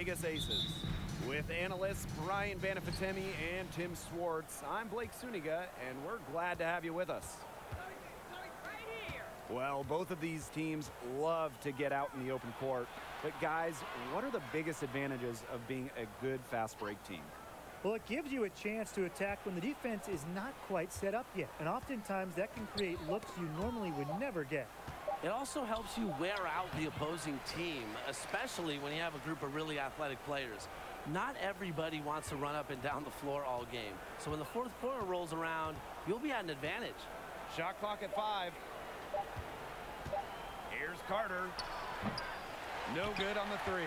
Vegas Aces. With analysts Brian Banafitemi and Tim Swartz, I'm Blake Suniga, and we're glad to have you with us. Well, both of these teams love to get out in the open court. But guys, what are the biggest advantages of being a good fast break team? Well, it gives you a chance to attack when the defense is not quite set up yet. And oftentimes that can create looks you normally would never get. It also helps you wear out the opposing team, especially when you have a group of really athletic players. Not everybody wants to run up and down the floor all game. So when the fourth quarter rolls around, you'll be at an advantage. Shot clock at 5. Here's Carter. No good on the 3.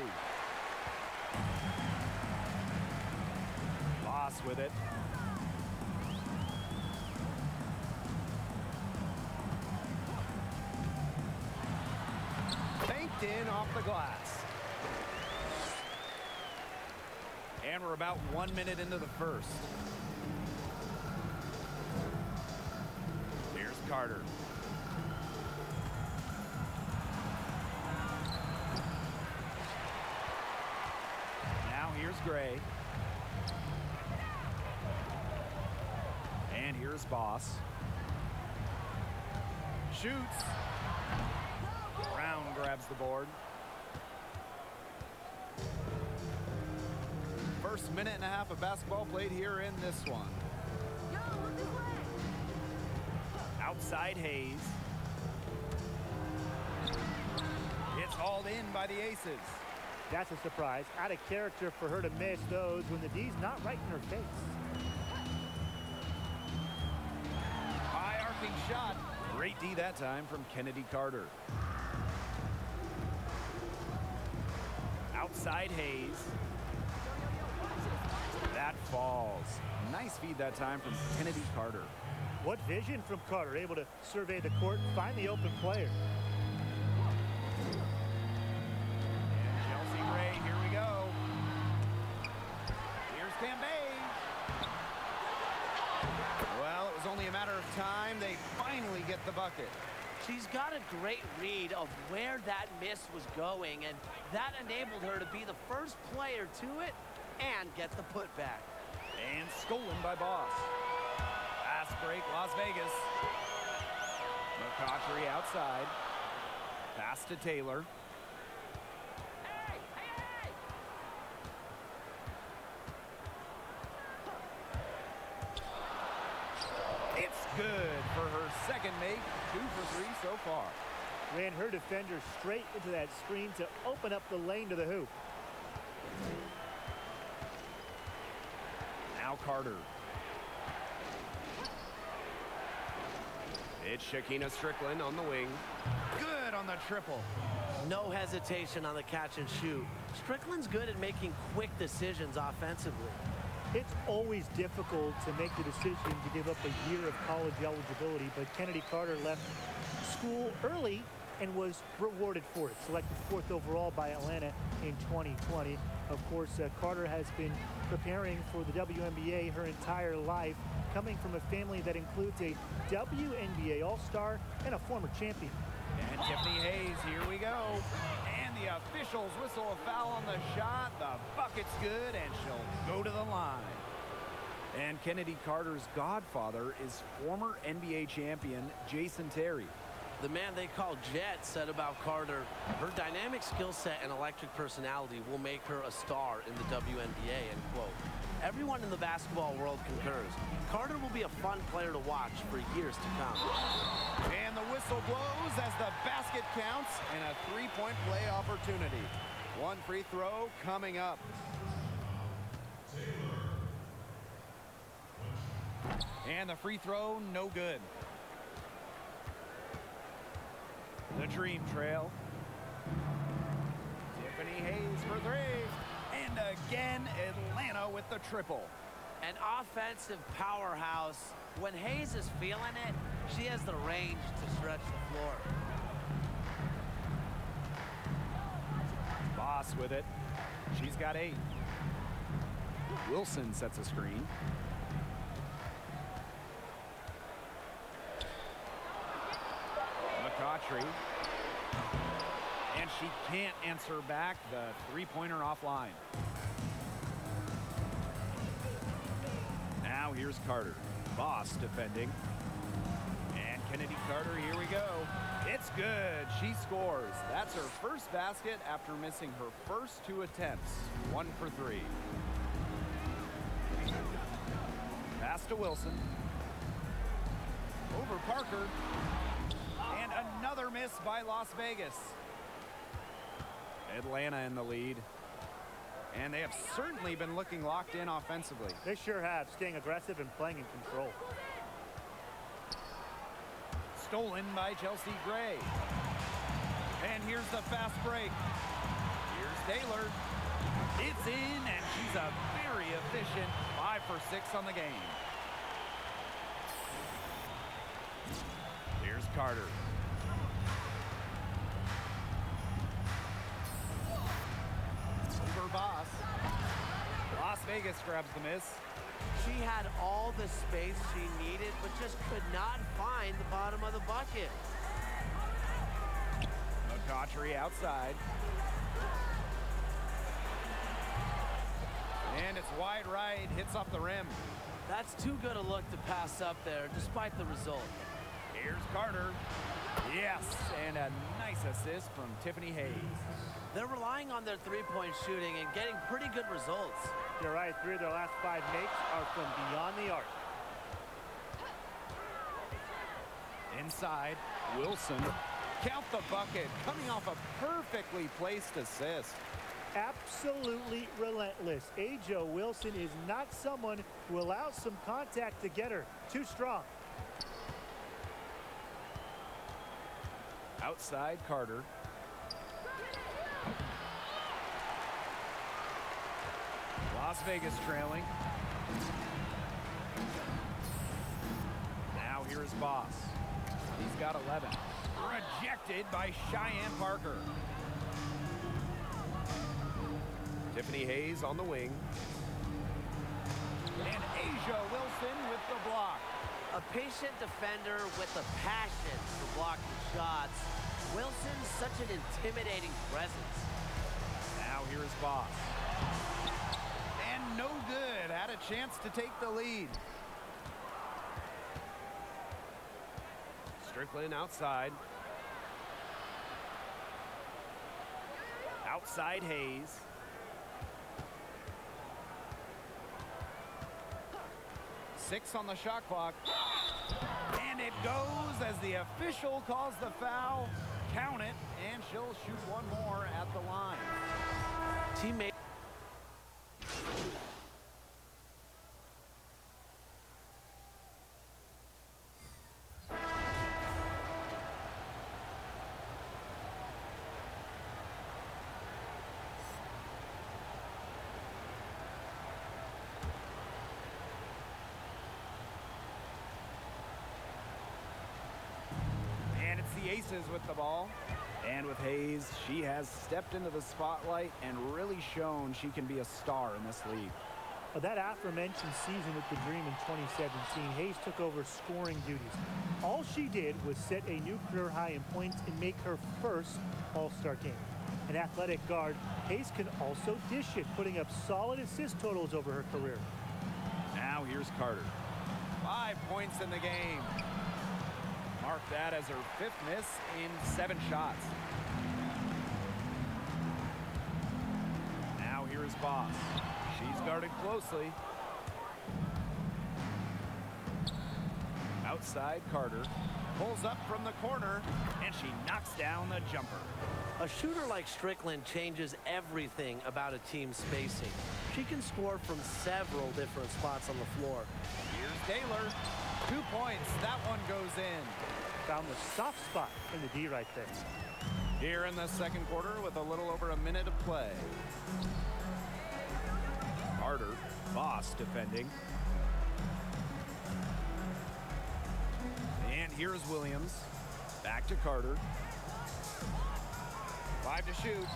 Boss with it. Banked in off the glass. And we're about 1 minute into the first. Here's Carter. Now here's Gray. And here's Boss. Shoots. Brown grabs the board. First minute and a half of basketball played here in this one. Outside Hayes. It's hauled in by the Aces. That's a surprise. Out of character for her to miss those when the D's not right in her face. High arcing shot. Great D that time from Kennedy Carter. Outside Hayes. That falls. Nice feed that time from Kennedy Carter. What vision from Carter, able to survey the court and find the open player. And Chelsea Gray, here we go. Here's Cambay. Well, it was only a matter of time. They finally get the bucket. She's got a great read of where that miss was going, and that enabled her to be the first player to it and get the putback. And stolen by Boss. Fast break, Las Vegas. McCautry outside. Pass to Taylor. It's good for her second make. 2 for 3 so far. Ran her defender straight into that screen to open up the lane to the hoop. Now Carter. It's Shakina Strickland on the wing. Good on the triple. No hesitation on the catch and shoot. Strickland's good at making quick decisions offensively. It's always difficult to make the decision to give up a year of college eligibility, but Kennedy Carter left school early and was rewarded for it. Selected 4th overall by Atlanta in 2020. Of course, Carter has been preparing for the WNBA her entire life, coming from a family that includes a WNBA All-Star and a former champion. And Tiffany Hayes, here we go. And the officials whistle a foul on the shot. The bucket's good, and she'll go to the line. And Kennedy Carter's godfather is former NBA champion Jason Terry. The man they call Jet said about Carter, her dynamic skill set and electric personality will make her a star in the WNBA, end quote. Everyone in the basketball world concurs. Carter will be a fun player to watch for years to come. And the whistle blows as the basket counts and a 3-point play opportunity. 1 free throw coming up. And the free throw, no good. The Dream Trail. Tiffany Hayes for 3. And again, Atlanta with the triple. An offensive powerhouse. When Hayes is feeling it, she has the range to stretch the floor. Boss with it. She's got 8. Wilson sets a screen. McCautry. And And she can't answer back the three-pointer offline. Now here's Carter. Boss defending. And Kennedy Carter, here we go. It's good. She scores. That's her first basket after missing her first 2 attempts. 1 for 3. Pass to Wilson. Over Parker. And another miss by Las Vegas. Atlanta in the lead. And they have certainly been looking locked in offensively. They sure have, staying aggressive and playing in control. Stolen by Chelsea Gray. And here's the fast break. Here's Taylor. It's in, and she's a very efficient 5 for 6 on the game. Here's Carter. Over Boss. Las Vegas grabs the miss. She had all the space she needed, but just could not find the bottom of the bucket. McCautry outside. And it's wide right, hits off the rim. That's too good a look to pass up there, despite the result. Here's Carter. Yes, and a nice assist from Tiffany Hayes. They're relying on their three-point shooting and getting pretty good results. You're right, 3 of their last 5 makes are from beyond the arc. Inside, Wilson. Count the bucket, coming off a perfectly placed assist. Absolutely relentless. Ajo Wilson is not someone who allows some contact to get her. Too strong. Outside, Carter. Las Vegas trailing. Now here's Boss. He's got 11. Rejected by Cheyenne Parker. Tiffany Hayes on the wing. And Asia Wilson with the block. A patient defender with a passion for blocking shots. Wilson's such an intimidating presence. Now here's Boss. And no good. Had a chance to take the lead. Strickland outside. Outside Hayes. Six on the shot clock. And it goes as the official calls the foul. Count it, and she'll shoot one more at the line. Teammate. And it's the Aces with the ball. And with Hayes, she has stepped into the spotlight and really shown she can be a star in this league. Well, that aforementioned season with the Dream in 2017, Hayes took over scoring duties. All she did was set a new career high in points and make her first All-Star game. An athletic guard, Hayes can also dish it, putting up solid assist totals over her career. Now here's Carter. 5 points in the game. Mark that as her 5th miss in 7 shots. Now here's Boss. She's guarded closely. Outside, Carter pulls up from the corner, and she knocks down the jumper. A shooter like Strickland changes everything about a team's spacing. She can score from several different spots on the floor. Here's Taylor. 2 points. That one goes in. Found the soft spot in the D right there. Here in the second quarter with a little over a minute of play. Carter, Boss defending. And here's Williams. Back to Carter. 5 to shoot.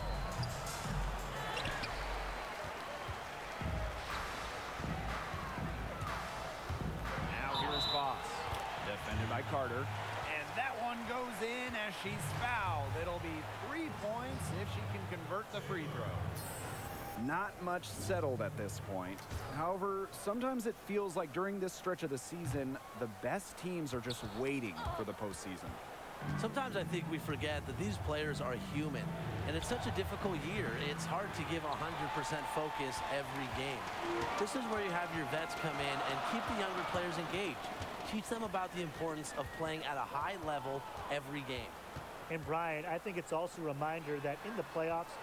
Now here's Boss. Defended by Carter. And that one goes in as she's fouled. It'll be 3 points if she can convert the free throw. Not much settled at this point. However, sometimes it feels like during this stretch of the season, the best teams are just waiting for the postseason. Sometimes I think we forget that these players are human, and it's such a difficult year. It's hard to give 100% focus every game. This is where you have your vets come in and keep the younger players engaged. Teach them about the importance of playing at a high level every game. And Brian, I think it's also a reminder that in the playoffs,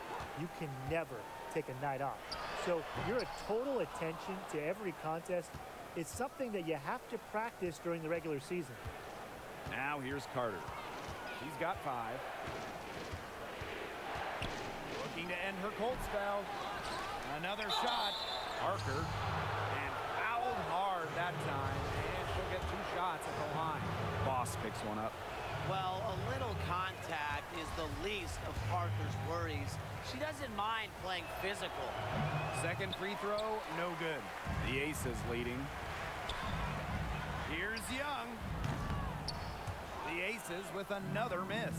you can never take a night off. So your total attention to every contest is something that you have to practice during the regular season. Now here's Carter. She's got 5. Looking to end her cold spell. Another shot. Parker. And fouled hard that time. And she'll get 2 shots at the line. Boss picks one up. Well, a little contact is the least of Parker's worries. She doesn't mind playing physical. Second free throw, no good. The Aces leading. Here's Young. The Aces with another miss.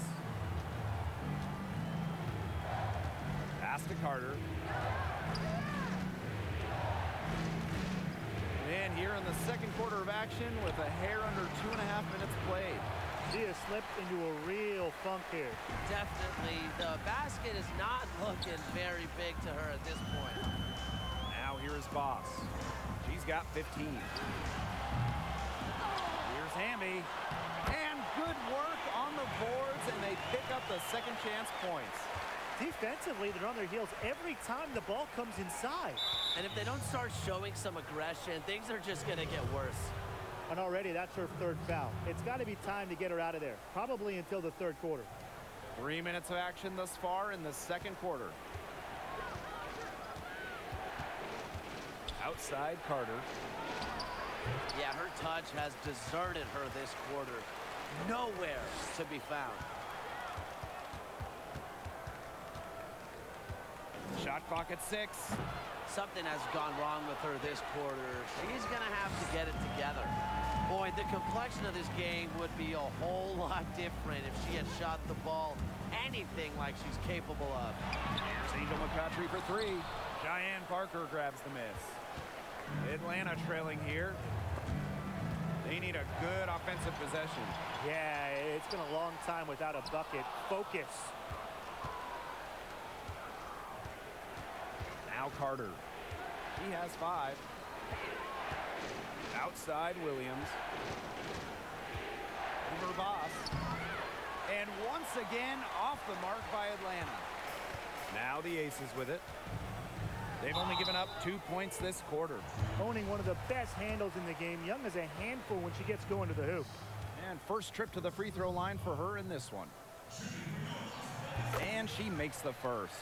Pass to Carter. And here in the second quarter of action with a hair under 2.5 minutes played. She has slipped into a real funk here. Definitely. The basket is not looking very big to her at this point. Now here is Boss. She's got 15. Here's Hamby. And good work on the boards, and they pick up the second chance points. Defensively, they're on their heels every time the ball comes inside. And if they don't start showing some aggression, things are just going to get worse. And already that's her 3rd foul. It's got to be time to get her out of there, probably until the 3rd quarter. 3 minutes of action thus far in the second quarter. Outside Carter. Yeah, her touch has deserted her this quarter. Nowhere to be found. Shot clock at 6. Something has gone wrong with her this quarter. She's going to have to get it together. Boy, the complexion of this game would be a whole lot different if she had shot the ball anything like she's capable of. Here's Angel McCoughtry for 3. Cheyenne Parker grabs the miss. Atlanta trailing here. They need a good offensive possession. Yeah, it's been a long time without a bucket. Focus. Now Carter. He has 5. Outside Williams. Over Boss. And once again off the mark by Atlanta. Now the Aces with it. They've only given up 2 points this quarter. Owning one of the best handles in the game. Young is a handful when she gets going to the hoop. And first trip to the free throw line for her in this one. And she makes the first.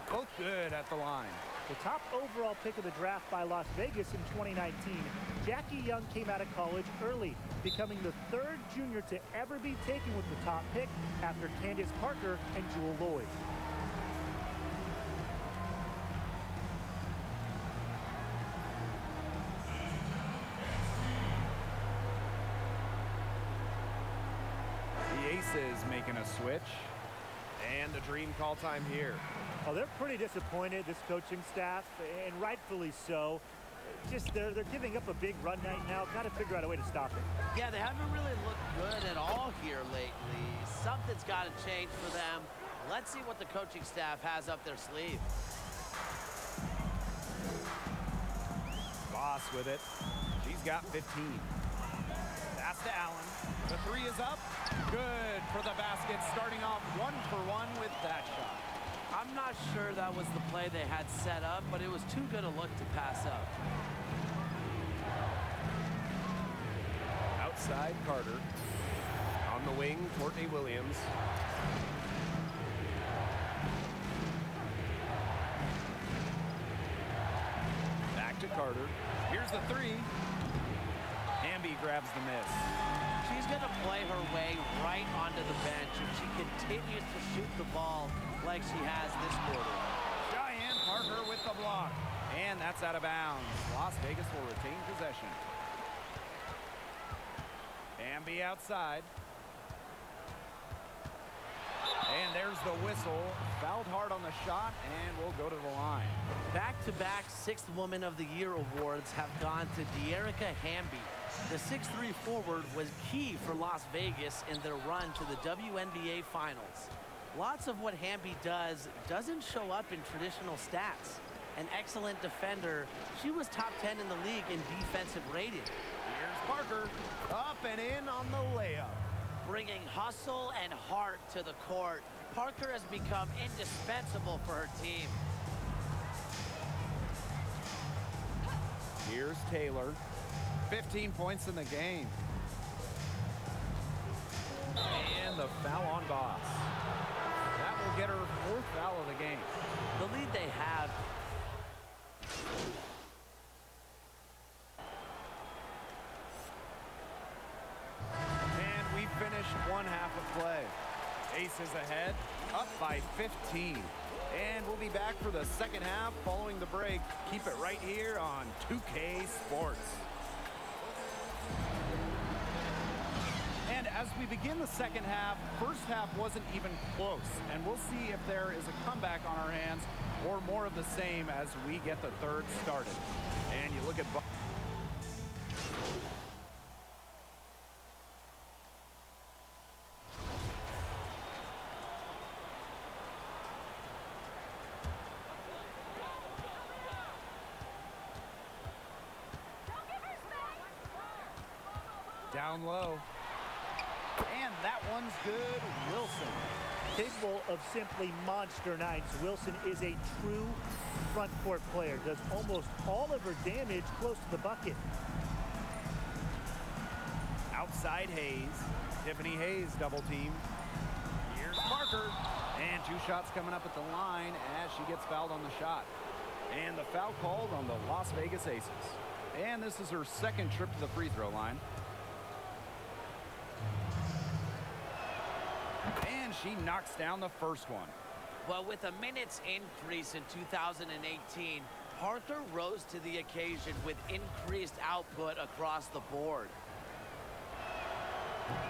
Both good at the line. The top overall pick of the draft by Las Vegas in 2019, Jackie Young came out of college early, becoming the 3rd junior to ever be taken with the top pick after Candace Parker and Jewel Lloyd. The Aces making a switch. And the dream call time here. Oh, they're pretty disappointed, this coaching staff, and rightfully so. Just they're giving up a big run right now. Got to figure out a way to stop it. Yeah, they haven't really looked good at all here lately. Something's got to change for them. Let's see what the coaching staff has up their sleeve. Boss with it. She's got 15. Pass to Allen. The 3 is up. Good for the basket, starting off 1 for 1 with that shot. I'm not sure that was the play they had set up, but it was too good a look to pass up. Outside Carter. On the wing, Courtney Williams. Back to Carter. Here's the 3. Hamby grabs the miss. She's going to play her way right onto the bench if she continues to shoot the ball like she has this quarter. Cheyenne Parker with the block. And that's out of bounds. Las Vegas will retain possession. Bambi outside. And there's the whistle. Fouled hard on the shot, and we'll go to the line. Back-to-back Sixth Woman of the Year awards have gone to De'Erica Hamby. The 6'3" forward was key for Las Vegas in their run to the WNBA Finals. Lots of what Hamby does doesn't show up in traditional stats. An excellent defender, she was top 10 in the league in defensive rating. Here's Parker, up and in on the layup. Bringing hustle and heart to the court, Parker has become indispensable for her team. Here's Taylor. 15 points in the game. And the foul on Boss. That will get her 4th foul of the game. The lead they have. And we finished one half of play. Aces ahead, up by 15. And we'll be back for the second half following the break. Keep it right here on 2K Sports. And as we begin the second half, first half wasn't even close. And we'll see if there is a comeback on our hands or more of the same as we get the third started. And you look at... Down low. And that one's good. Wilson. Capable of simply monster nights, Wilson is a true front court player. Does almost all of her damage close to the bucket. Outside Hayes. Tiffany Hayes double team. Here's Parker. And 2 shots coming up at the line as she gets fouled on the shot. And the foul called on the Las Vegas Aces. And this is her 2nd trip to the free throw line. And she knocks down the first one. Well, with a minutes increase in 2018, Parker rose to the occasion with increased output across the board.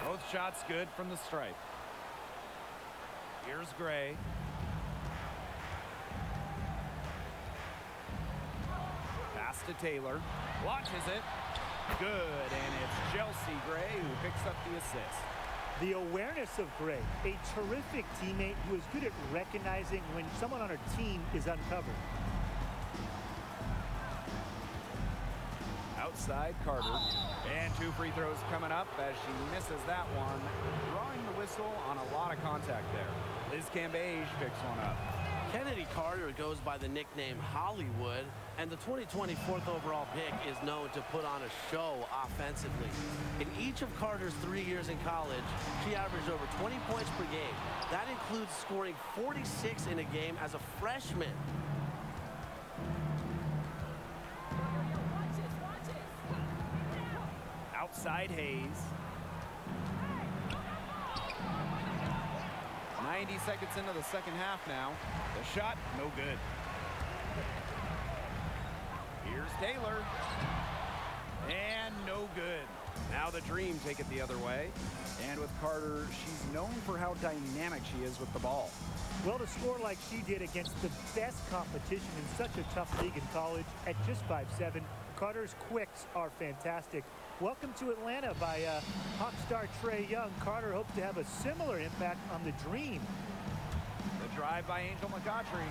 Both shots good from the stripe. Here's Gray. Pass to Taylor. Watches it. Good, and it's Chelsea Gray who picks up the assist. The awareness of Gray, a terrific teammate who is good at recognizing when someone on her team is uncovered. Outside Carter. And 2 free throws coming up as she misses that one. Drawing the whistle on a lot of contact there. Liz Cambage picks one up. Kennedy Carter goes by the nickname Hollywood, and the 2020 4th overall pick is known to put on a show offensively. In each of Carter's 3 years in college, she averaged over 20 points per game. That includes scoring 46 in a game as a freshman. Outside Hayes. 90 seconds into the second half now. The shot, no good. Here's Taylor. And no good. Now the Dream take it the other way. And with Carter, she's known for how dynamic she is with the ball. Well, to score like she did against the best competition in such a tough league in college at just 5'7", Carter's quicks are fantastic. Welcome to Atlanta by Hawk star Trae Young. Carter hopes to have a similar impact on the Dream. The drive by Angel McCautry.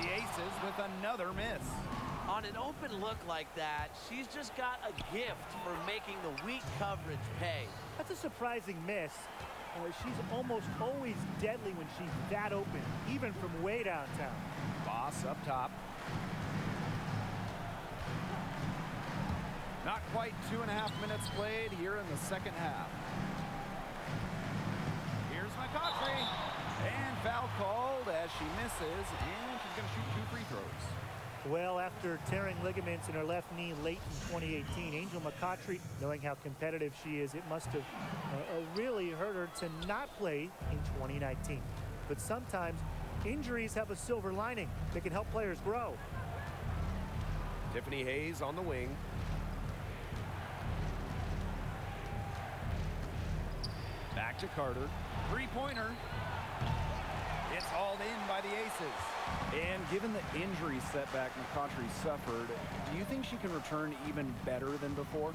The Aces with another miss. On an open look like that, she's just got a gift for making the weak coverage pay. That's a surprising miss. She's almost always deadly when she's that open, even from way downtown. Boss up top. Not quite 2.5 minutes played here in the second half. Here's McCautry. And foul called as she misses, and she's going to shoot 2 free throws. Well, after tearing ligaments in her left knee late in 2018, Angel McCautry, knowing how competitive she is, it must have really hurt her to not play in 2019. But sometimes Injuries have a silver lining. They can help players grow. Tiffany Hayes on the wing. Back to Carter. Three-pointer. It's hauled in by the Aces. And given the injury setback McCautry suffered, do you think she can return even better than before?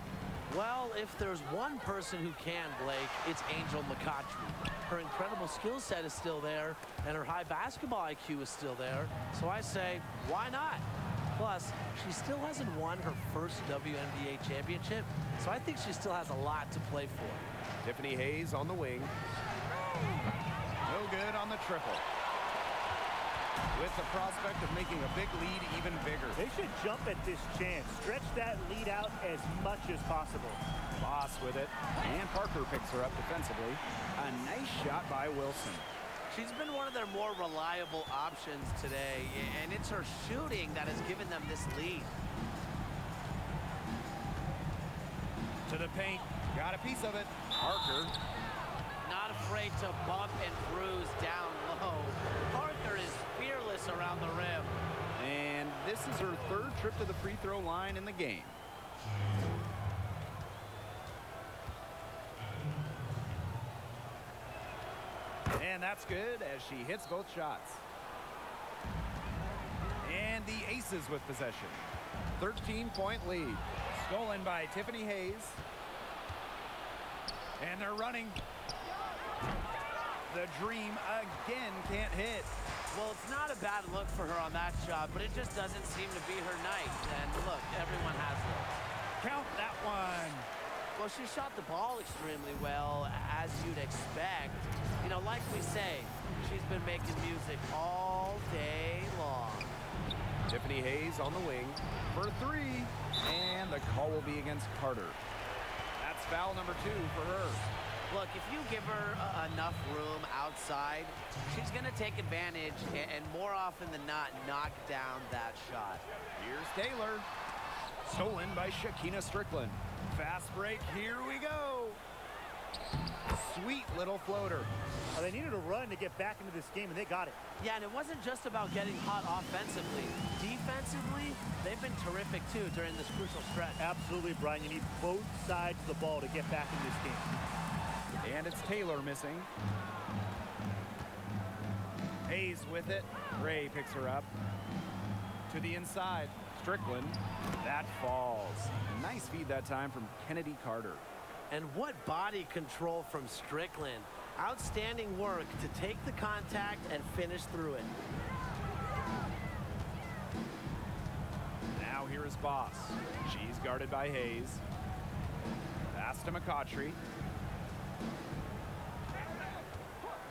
Well, if there's one person who can, Blake, it's Angel McCautry. Her incredible skill set is still there, and her high basketball IQ is still there. So I say, why not? Plus, she still hasn't won her first WNBA championship, so I think she still has a lot to play for. Tiffany Hayes on the wing. No good on the triple. With the prospect of making a big lead even bigger. They should jump at this chance. Stretch that lead out as much as possible. Boss with it. And Parker picks her up defensively. A nice shot by Wilson. She's been one of their more reliable options today, and it's her shooting that has given them this lead. To the paint. Got a piece of it. Parker. Not afraid to bump and bruise down low. Parker is fearless around the rim. And this is her third trip to the free throw line in the game. And that's good as she hits both shots. And the Aces with possession. 13-point lead. Stolen by Tiffany Hayes. And they're running. The Dream again can't hit. Well, it's not a bad look for her on that shot, but it just doesn't seem to be her night. And look, everyone has those. Count that one. Well, she shot the ball extremely well, as you'd expect. You know, like we say, she's been making music all day long. Tiffany Hayes on the wing for three. And the call will be against Carter. That's foul number 2 for her. Look, if you give her enough room outside, she's going to take advantage and more often than not, knock down that shot. Here's Taylor. Stolen by Shakina Strickland. Fast break. Here we go. Sweet little floater. They needed a run to get back into this game, and they got it. Yeah, and it wasn't just about getting hot offensively. Defensively, they've been terrific, too, during this crucial stretch. Absolutely, Brian. You need both sides of the ball to get back in this game. And it's Taylor missing. Hayes with it. Gray picks her up. To the inside. Strickland. That falls. Nice feed that time from Kennedy Carter. And what body control from Strickland. Outstanding work to take the contact and finish through it. Now here is Boss. She's guarded by Hayes. Pass to McCautry.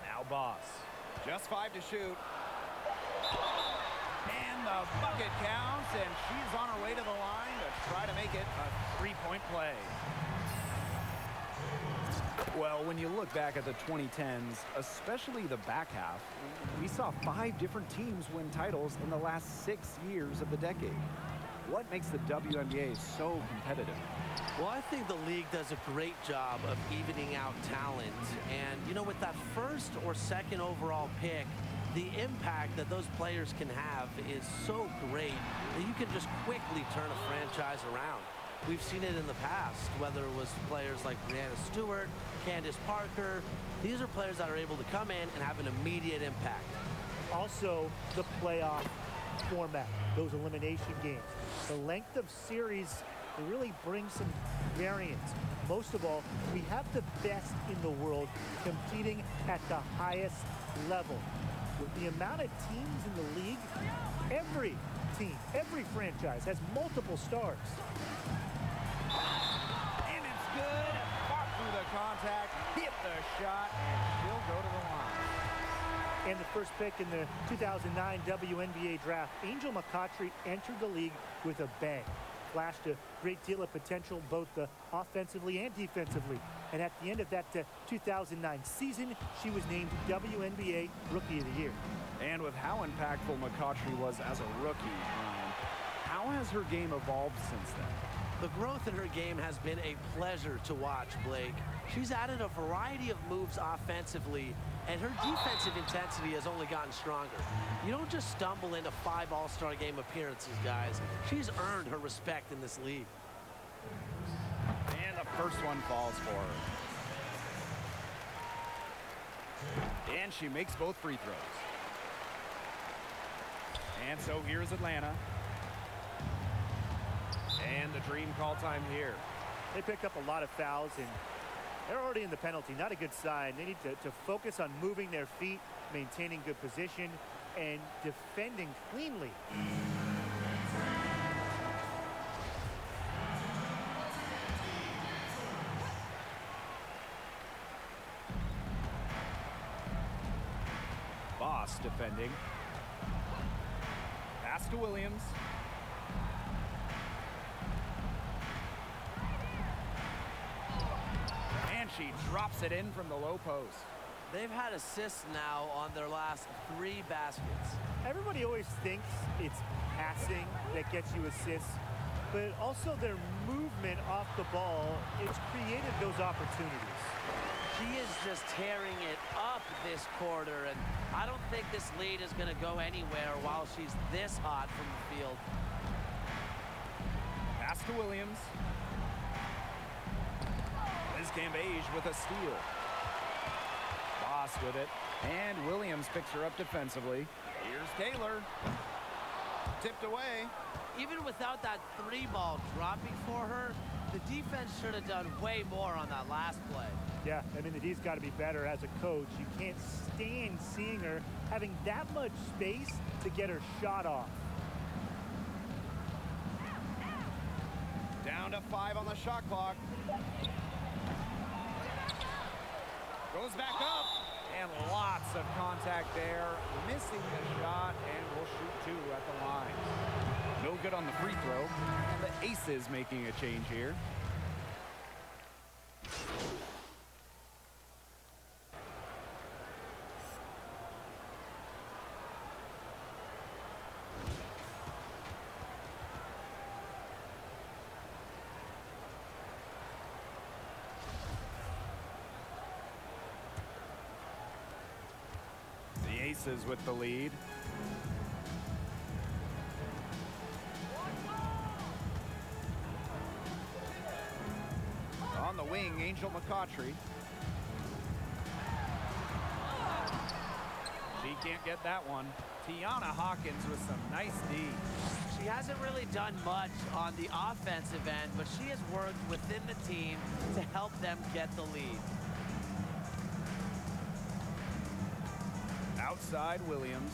Now Boss. Just 5 to shoot. And the bucket counts, and she's on her way to the line to try to make it a 3-point play. Well, when you look back at the 2010s, especially the back half, we saw 5 different teams win titles in the last 6 years of the decade. What makes the WNBA so competitive? Well, I think the league does a great job of evening out talent. And, you know, with that first or second overall pick, the impact that those players can have is so great that you can just quickly turn a franchise around. We've seen it in the past, whether it was players like Brianna Stewart, Candace Parker. These are players that are able to come in and have an immediate impact. Also, the playoff format, those elimination games. The length of series, it really brings some variance. Most of all, we have the best in the world competing at the highest level. With the amount of teams in the league, every team, every franchise has multiple stars. And it's good. Fought through the contact, hit the shot, and she'll go to the line. And the first pick in the 2009 WNBA draft, Angel McCautry entered the league with a bang. Flashed a great deal of potential both offensively and defensively. And at the end of that 2009 season, she was named WNBA Rookie of the Year. And with how impactful McCautry was as a rookie, Ryan, how has her game evolved since then? The growth in her game has been a pleasure to watch, Blake. She's added a variety of moves offensively, and her defensive intensity has only gotten stronger. You don't just stumble into 5 All-Star game appearances, guys. She's earned her respect in this league. And the first one falls for her. And she makes both free throws. And so here's Atlanta. And the Dream call time here. They picked up a lot of fouls, and they're already in the penalty. Not a good sign. They need to focus on moving their feet, maintaining good position, and defending cleanly. Boss defending. Pass to Williams. And she drops it in from the low post. They've had assists now on their last 3 baskets. Everybody always thinks it's passing that gets you assists, but also their movement off the ball, it's created those opportunities. She is just tearing it up this quarter, and I don't think this lead is going to go anywhere while she's this hot from the field. Pass to Williams. Liz Cambage with a steal. Boss with it. And Williams picks her up defensively. Here's Taylor. Tipped away. Even without that 3-ball dropping for her, the defense should have done way more on that last play. Yeah, I mean, the D's got to be better as a coach. You can't stand seeing her having that much space to get her shot off. Down to 5 on the shot clock. Goes back up. And lots of contact there. Missing the shot, and will shoot 2 at the line. No good on the free throw. And the Aces making a change here. Aces with the lead. On the wing, Angel McCautry. She can't get that one. Tiana Hawkins with some nice D. She hasn't really done much on the offensive end, but she has worked within the team to help them get the lead. Outside Williams.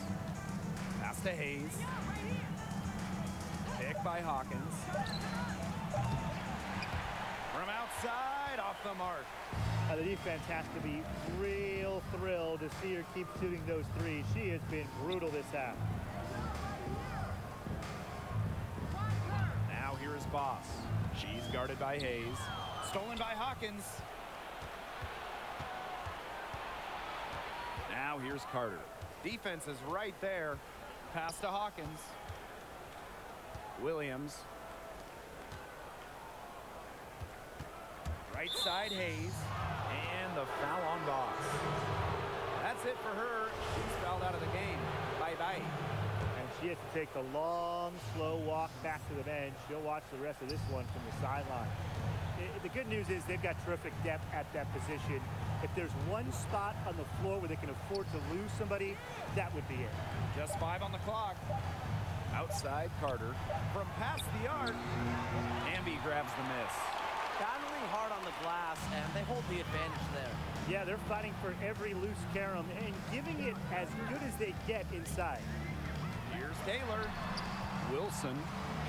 Pass to Hayes. Pick by Hawkins. From outside, off the mark. The defense has to be real thrilled to see her keep shooting those threes. She has been brutal this half. Now here is Boss. She's guarded by Hayes. Stolen by Hawkins. Now here's Carter. Defense is right there. Pass to Hawkins. Williams. Right side Hayes. And the foul on Boss. That's it for her. She's fouled out of the game. Bye-bye. And she has to take the long, slow walk back to the bench. She'll watch the rest of this one from the sideline. The good news is they've got terrific depth at that position. If there's one spot on the floor where they can afford to lose somebody, that would be it. Just 5 on the clock. Outside Carter. From past the arc. Hamby grabs the miss. Battling hard on the glass, and they hold the advantage there. Yeah, they're fighting for every loose carom and giving it as good as they get inside. Here's Taylor. Wilson.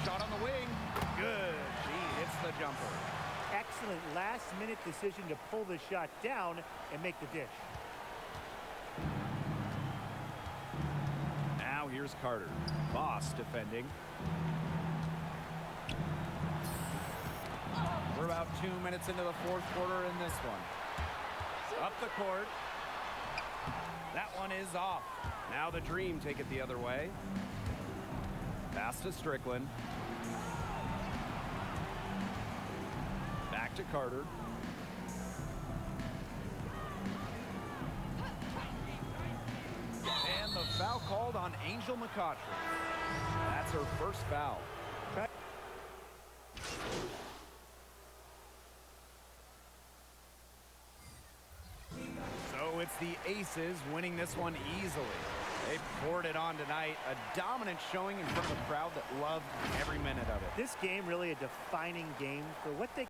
Shot on the wing. Good. She hits the jumper. Excellent last-minute decision to pull the shot down and make the dish. Now here's Carter. Boss defending. We're about 2 minutes into the fourth quarter in this one. Up the court. That one is off. Now the Dream take it the other way. Pass to Strickland. to Carter. And the foul called on Angel McCautry. That's her first foul. So it's the Aces winning this one easily. They poured it on tonight. A dominant showing in front of a crowd that loved every minute of it. This game really a defining game for what they